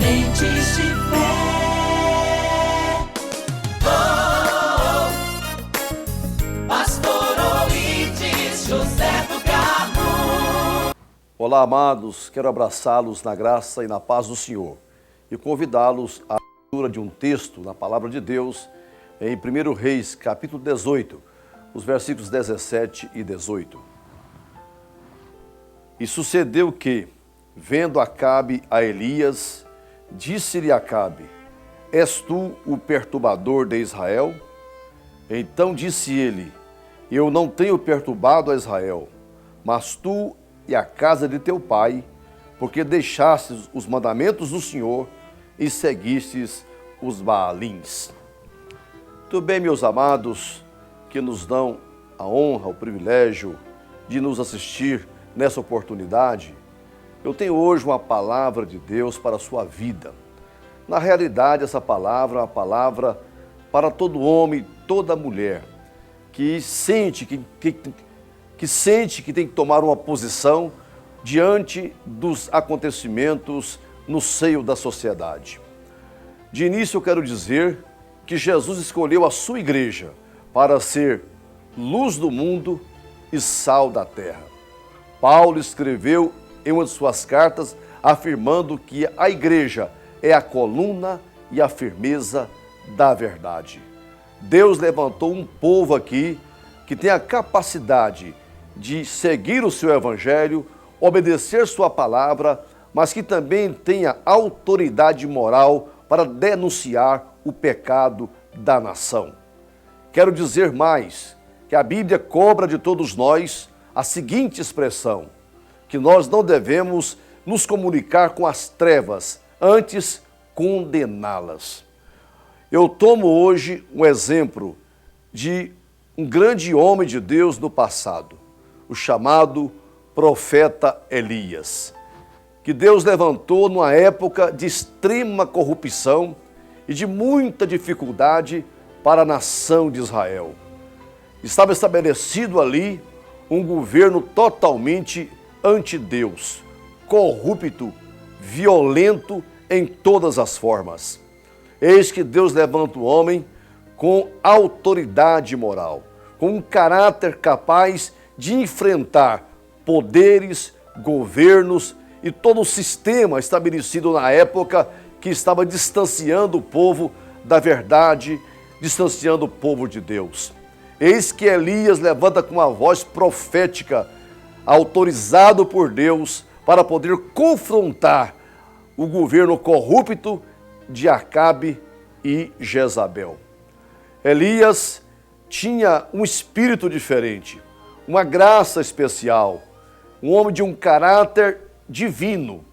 Sementes de fé. Oh, Pastor Oídes José do Carmo. Olá, amados, quero abraçá-los na graça e na paz do Senhor e convidá-los à leitura de um texto na Palavra de Deus em 1 Reis, capítulo 18, os versículos 17 e 18. E sucedeu que, vendo Acabe a Elias, disse-lhe Acabe: És tu o perturbador de Israel? Então disse ele: Eu não tenho perturbado a Israel, mas tu e a casa de teu pai, porque deixastes os mandamentos do Senhor e seguistes os Baalins. Muito bem, meus amados, que nos dão a honra, o privilégio de nos assistir nessa oportunidade, eu tenho hoje uma palavra de Deus para a sua vida. Na realidade, essa palavra é uma palavra para todo homem, toda mulher, que sente que tem que tomar uma posição diante dos acontecimentos no seio da sociedade. De início, eu quero dizer que Jesus escolheu a sua igreja para ser luz do mundo e sal da terra. Paulo escreveu em uma de suas cartas afirmando que a igreja é a coluna e a firmeza da verdade. Deus levantou um povo aqui que tem a capacidade de seguir o seu evangelho, obedecer sua palavra, mas que também tenha autoridade moral para denunciar o pecado da nação. Quero dizer mais, que a Bíblia cobra de todos nós a seguinte expressão, que nós não devemos nos comunicar com as trevas, antes condená-las. Eu tomo hoje um exemplo de um grande homem de Deus no passado, o chamado profeta Elias, que Deus levantou numa época de extrema corrupção e de muita dificuldade para a nação de Israel. Estava estabelecido ali um governo totalmente anti-Deus, corrupto, violento em todas as formas. Eis que Deus levanta o homem com autoridade moral, com um caráter capaz de enfrentar poderes, governos e todo o sistema estabelecido na época que estava distanciando o povo da verdade, distanciando o povo de Deus. Eis que Elias levanta com uma voz profética, autorizado por Deus, para poder confrontar o governo corrupto de Acabe e Jezabel. Elias tinha um espírito diferente, uma graça especial, um homem de um caráter divino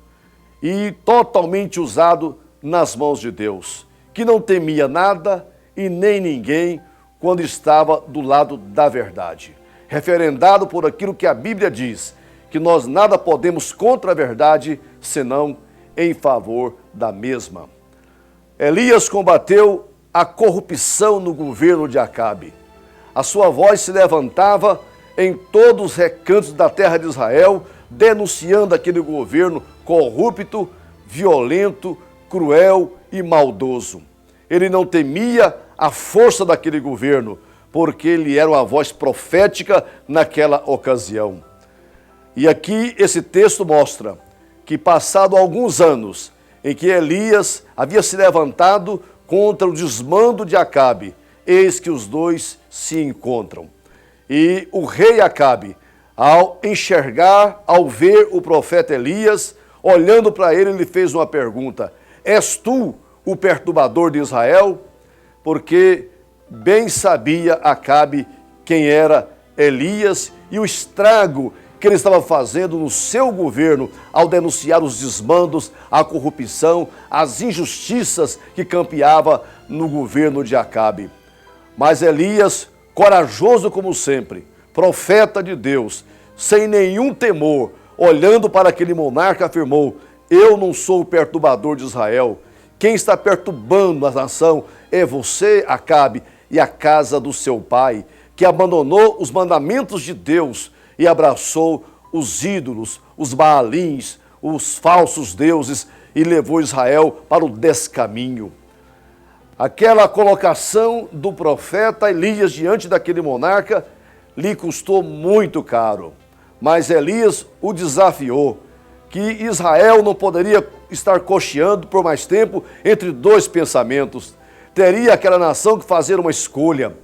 e totalmente usado nas mãos de Deus, que não temia nada e nem ninguém quando estava do lado da verdade. Referendado por aquilo que a Bíblia diz, que nós nada podemos contra a verdade, senão em favor da mesma. Elias combateu a corrupção no governo de Acabe. A sua voz se levantava em todos os recantos da terra de Israel, denunciando aquele governo corrupto, violento, cruel e maldoso. Ele não temia a força daquele governo, porque ele era uma voz profética naquela ocasião. E aqui esse texto mostra que, passado alguns anos em que Elias havia se levantado contra o desmando de Acabe, eis que os dois se encontram. E o rei Acabe, ao enxergar, ao ver o profeta Elias, olhando para ele, ele fez uma pergunta: És tu o perturbador de Israel? Porque bem sabia Acabe quem era Elias e o estrago que ele estava fazendo no seu governo ao denunciar os desmandos, a corrupção, as injustiças que campeava no governo de Acabe. Mas Elias, corajoso como sempre, profeta de Deus, sem nenhum temor, olhando para aquele monarca, afirmou: Eu não sou o perturbador de Israel. Quem está perturbando a nação é você, Acabe, e a casa do seu pai, que abandonou os mandamentos de Deus e abraçou os ídolos, os Baalins, os falsos deuses e levou Israel para o descaminho. Aquela colocação do profeta Elias diante daquele monarca lhe custou muito caro, mas Elias o desafiou, que Israel não poderia estar cocheando por mais tempo entre dois pensamentos. Teria aquela nação que fazer uma escolha.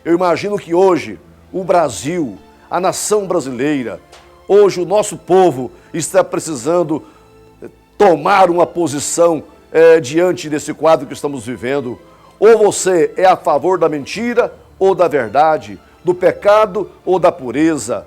Eu imagino que hoje o Brasil, a nação brasileira, hoje o nosso povo está precisando tomar uma posição diante desse quadro que estamos vivendo. Ou você é a favor da mentira ou da verdade, do pecado ou da pureza,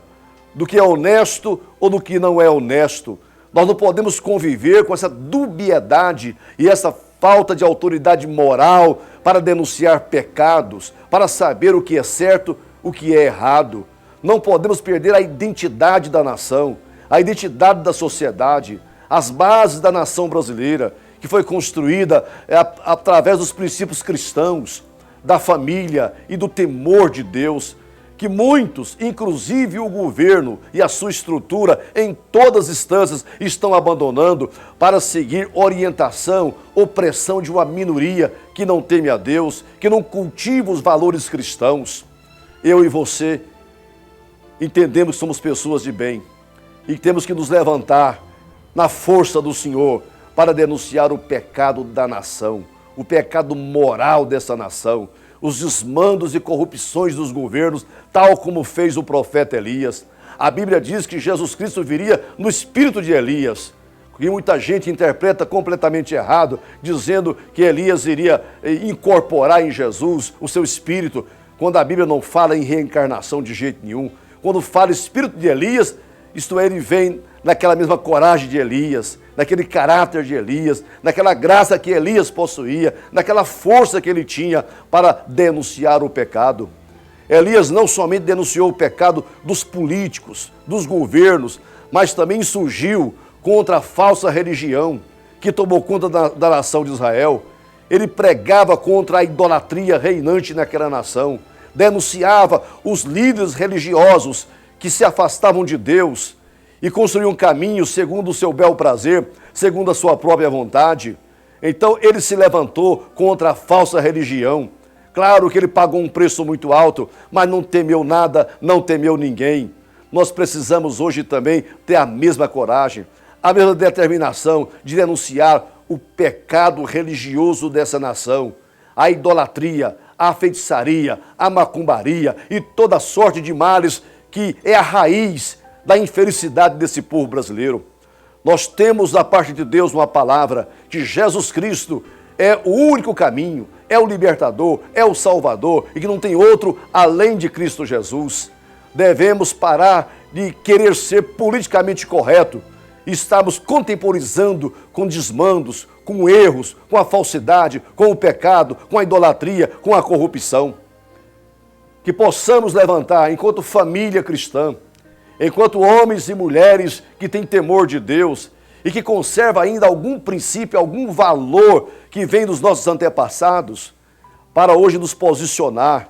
do que é honesto ou do que não é honesto. Nós não podemos conviver com essa dubiedade e essa falta de autoridade moral para denunciar pecados, para saber o que é certo, o que é errado. Não podemos perder a identidade da nação, a identidade da sociedade, as bases da nação brasileira, que foi construída através dos princípios cristãos, da família e do temor de Deus, que muitos, inclusive o governo e a sua estrutura, em todas as instâncias, estão abandonando para seguir orientação, opressão de uma minoria que não teme a Deus, que não cultiva os valores cristãos. Eu e você entendemos que somos pessoas de bem e temos que nos levantar na força do Senhor para denunciar o pecado da nação, o pecado moral dessa nação, os desmandos e corrupções dos governos, tal como fez o profeta Elias. A Bíblia diz que Jesus Cristo viria no espírito de Elias, e muita gente interpreta completamente errado, dizendo que Elias iria incorporar em Jesus o seu espírito, quando a Bíblia não fala em reencarnação de jeito nenhum. Quando fala espírito de Elias, isto é, ele vem naquela mesma coragem de Elias, naquele caráter de Elias, naquela graça que Elias possuía, naquela força que ele tinha para denunciar o pecado. Elias não somente denunciou o pecado dos políticos, dos governos, mas também insurgiu contra a falsa religião que tomou conta da nação de Israel. Ele pregava contra a idolatria reinante naquela nação, denunciava os líderes religiosos que se afastavam de Deus e construíam um caminho segundo o seu bel prazer, segundo a sua própria vontade. Então ele se levantou contra a falsa religião. Claro que ele pagou um preço muito alto, mas não temeu nada, não temeu ninguém. Nós precisamos hoje também ter a mesma coragem, a mesma determinação de denunciar o pecado religioso dessa nação, a idolatria, a feitiçaria, a macumbaria e toda sorte de males que é a raiz da infelicidade desse povo brasileiro. Nós temos da parte de Deus uma palavra que Jesus Cristo é o único caminho, é o libertador, é o salvador e que não tem outro além de Cristo Jesus. Devemos parar de querer ser politicamente correto e estarmos contemporizando com desmandos, com erros, com a falsidade, com o pecado, com a idolatria, com a corrupção. Que possamos levantar enquanto família cristã, enquanto homens e mulheres que têm temor de Deus e que conservam ainda algum princípio, algum valor que vem dos nossos antepassados, para hoje nos posicionar.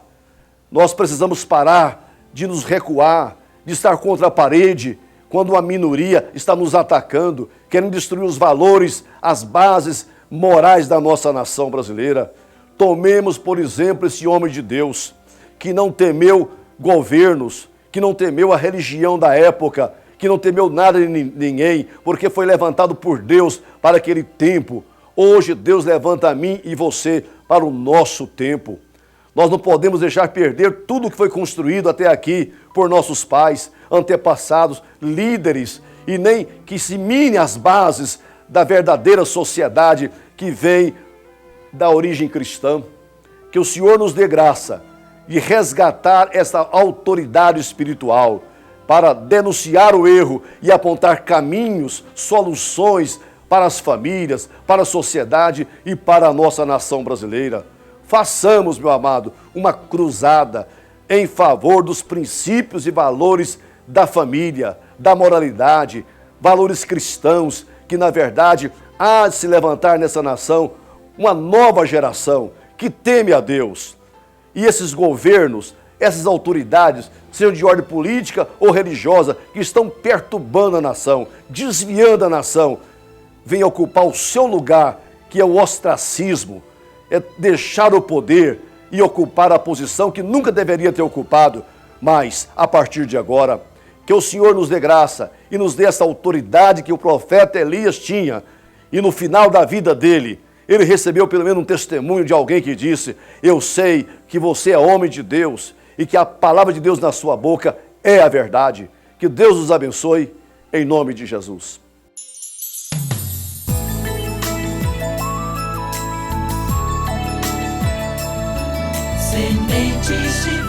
Nós precisamos parar de nos recuar, de estar contra a parede, quando uma minoria está nos atacando, querendo destruir os valores, as bases morais da nossa nação brasileira. Tomemos, por exemplo, esse homem de Deus, que não temeu governos, que não temeu a religião da época, que não temeu nada de ninguém, porque foi levantado por Deus para aquele tempo. Hoje Deus levanta a mim e você para o nosso tempo. Nós não podemos deixar perder tudo que foi construído até aqui por nossos pais, antepassados, líderes, e nem que se mine as bases da verdadeira sociedade que vem da origem cristã. Que o Senhor nos dê graça de resgatar essa autoridade espiritual para denunciar o erro e apontar caminhos, soluções para as famílias, para a sociedade e para a nossa nação brasileira. Façamos, meu amado, uma cruzada em favor dos princípios e valores da família, da moralidade, valores cristãos, que na verdade há de se levantar nessa nação uma nova geração que teme a Deus. E esses governos, essas autoridades, sejam de ordem política ou religiosa, que estão perturbando a nação, desviando a nação, venha ocupar o seu lugar, que é o ostracismo, é deixar o poder e ocupar a posição que nunca deveria ter ocupado, mas a partir de agora, que o Senhor nos dê graça e nos dê essa autoridade que o profeta Elias tinha, e no final da vida dele, ele recebeu pelo menos um testemunho de alguém que disse: eu sei que você é homem de Deus e que a palavra de Deus na sua boca é a verdade. Que Deus nos abençoe, em nome de Jesus. Sementes de